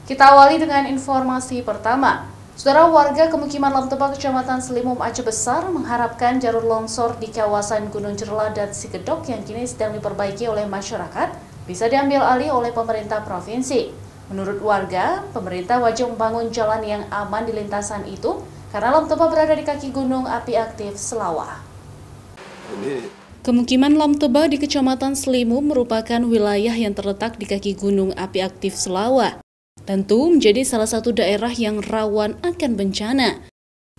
Kita awali dengan informasi pertama. Saudara, warga pemukiman Lamtebah, Kecamatan Selimum, Aceh Besar mengharapkan jalur longsor di kawasan Gunung Cerela dan Sigedok yang kini sedang diperbaiki oleh masyarakat bisa diambil alih oleh pemerintah provinsi. Menurut warga, pemerintah wajib membangun jalan yang aman di lintasan itu karena Lamtebah berada di kaki gunung api aktif Selawah. Pemukiman Lamtebah di Kecamatan Selimum merupakan wilayah yang terletak di kaki gunung api aktif Selawah. Tentu menjadi salah satu daerah yang rawan akan bencana.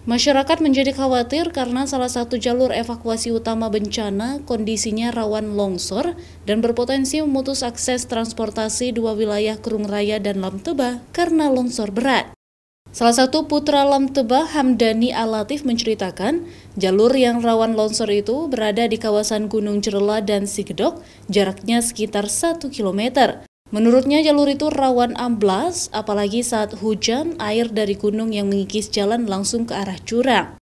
Masyarakat menjadi khawatir karena salah satu jalur evakuasi utama bencana kondisinya rawan longsor dan berpotensi memutus akses transportasi dua wilayah Kerung Raya dan Lamtebah karena longsor berat. Salah satu putra Lamtebah, Hamdani Alatif, menceritakan jalur yang rawan longsor itu berada di kawasan Gunung Cerela dan Sigedok, jaraknya sekitar 1 km. Menurutnya jalur itu rawan amblas, apalagi saat hujan, air dari gunung yang mengikis jalan langsung ke arah jurang.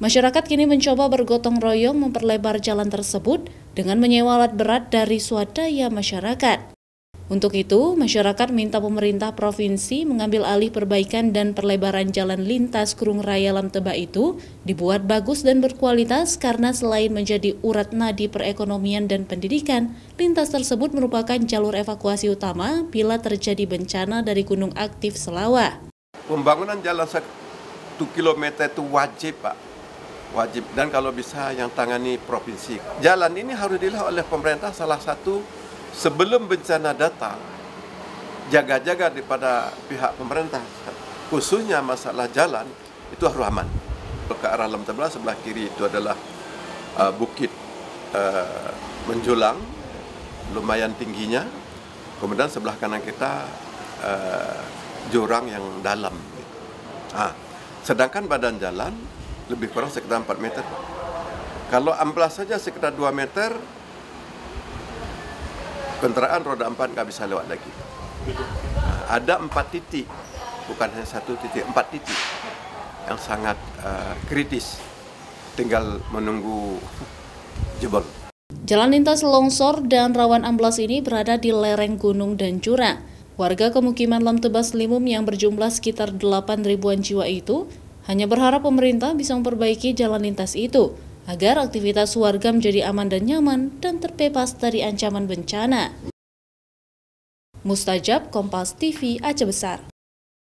Masyarakat kini mencoba bergotong royong memperlebar jalan tersebut dengan menyewa alat berat dari swadaya masyarakat. Untuk itu, masyarakat minta pemerintah provinsi mengambil alih perbaikan dan perlebaran jalan lintas Kerung Raya Lamtebah itu dibuat bagus dan berkualitas karena selain menjadi urat nadi perekonomian dan pendidikan, lintas tersebut merupakan jalur evakuasi utama bila terjadi bencana dari gunung aktif Selawah. Pembangunan jalan 1 km itu wajib, Pak. Wajib, dan kalau bisa yang tangani provinsi. Jalan ini harus dilihat oleh pemerintah salah satu sebelum bencana datang, jaga-jaga daripada pihak pemerintah, khususnya masalah jalan, itu harus aman. Ke arah Lamtebah sebelah kiri itu adalah bukit menjulang, lumayan tingginya. Kemudian sebelah kanan kita jurang yang dalam. Sedangkan badan jalan lebih kurang sekitar 4 meter. Kalau amblas saja sekitar 2 meter, kendaraan roda 4 nggak bisa lewat lagi. Ada 4 titik, bukan hanya 1 titik, 4 titik yang sangat kritis. Tinggal menunggu jebol. Jalan lintas longsor dan rawan amblas ini berada di lereng gunung dan jurang. Warga pemukiman Lamtebah Selimum yang berjumlah sekitar 8 ribuan jiwa itu hanya berharap pemerintah bisa memperbaiki jalan lintas itu agar aktivitas warga menjadi aman dan nyaman dan terbebas dari ancaman bencana. Mustajab, Kompas TV, Aceh Besar.